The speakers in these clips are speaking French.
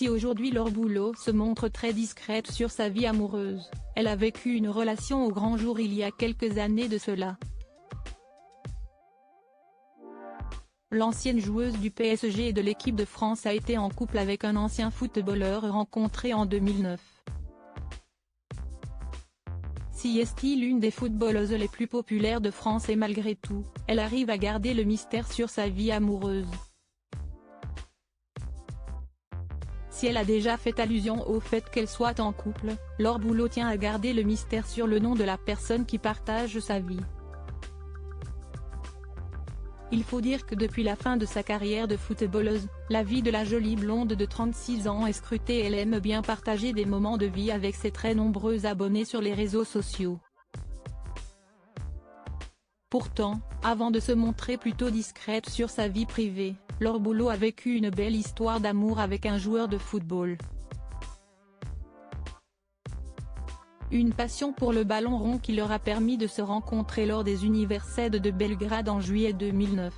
Si aujourd'hui Laure Boulot se montre très discrète sur sa vie amoureuse, elle a vécu une relation au grand jour il y a quelques années de cela. L'ancienne joueuse du PSG et de l'équipe de France a été en couple avec un ancien footballeur rencontré en 2009. Si est l'une des footballeuses les plus populaires de France et malgré tout, elle arrive à garder le mystère sur sa vie amoureuse. Si elle a déjà fait allusion au fait qu'elle soit en couple, Laure Boulot tient à garder le mystère sur le nom de la personne qui partage sa vie. Il faut dire que depuis la fin de sa carrière de footballeuse, la vie de la jolie blonde de 36 ans est scrutée et elle aime bien partager des moments de vie avec ses très nombreux abonnés sur les réseaux sociaux. Pourtant, avant de se montrer plutôt discrète sur sa vie privée, Laure Boulot a vécu une belle histoire d'amour avec un joueur de football. Une passion pour le ballon rond qui leur a permis de se rencontrer lors des Universiades de Belgrade en juillet 2009.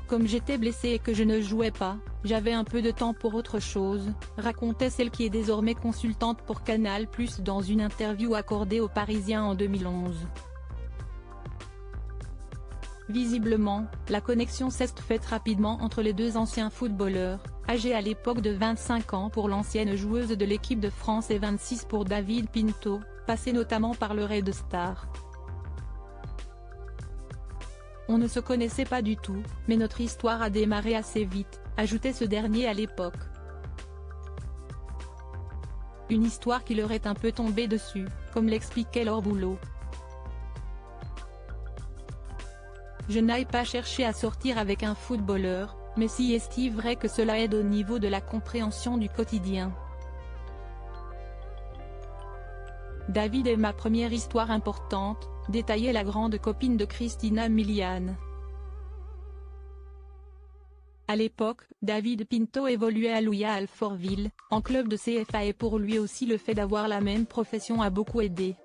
Comme j'étais blessée et que je ne jouais pas, j'avais un peu de temps pour autre chose, racontait celle qui est désormais consultante pour Canal+ dans une interview accordée aux Parisiens en 2011. Visiblement, la connexion s'est faite rapidement entre les deux anciens footballeurs, âgés à l'époque de 25 ans pour l'ancienne joueuse de l'équipe de France et 26 pour David Pinto, passé notamment par le Red Star. On ne se connaissait pas du tout, mais notre histoire a démarré assez vite, ajoutait ce dernier à l'époque. Une histoire qui leur est un peu tombée dessus, comme l'expliquait Laure Boulot. Je n'aille pas chercher à sortir avec un footballeur, mais si est-il vrai que cela aide au niveau de la compréhension du quotidien. David est ma première histoire importante, détaillait la grande copine de Christina Milian. À l'époque, David Pinto évoluait à Louia Alfortville, en club de CFA et pour lui aussi le fait d'avoir la même profession a beaucoup aidé.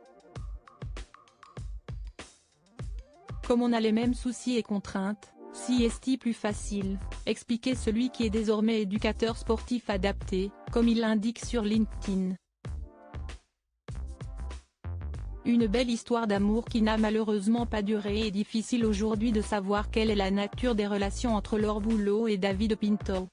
Comme on a les mêmes soucis et contraintes, si est plus facile, expliquait celui qui est désormais éducateur sportif adapté, comme il l'indique sur LinkedIn. Une belle histoire d'amour qui n'a malheureusement pas duré et difficile aujourd'hui de savoir quelle est la nature des relations entre Laure Boulot et David Pinto.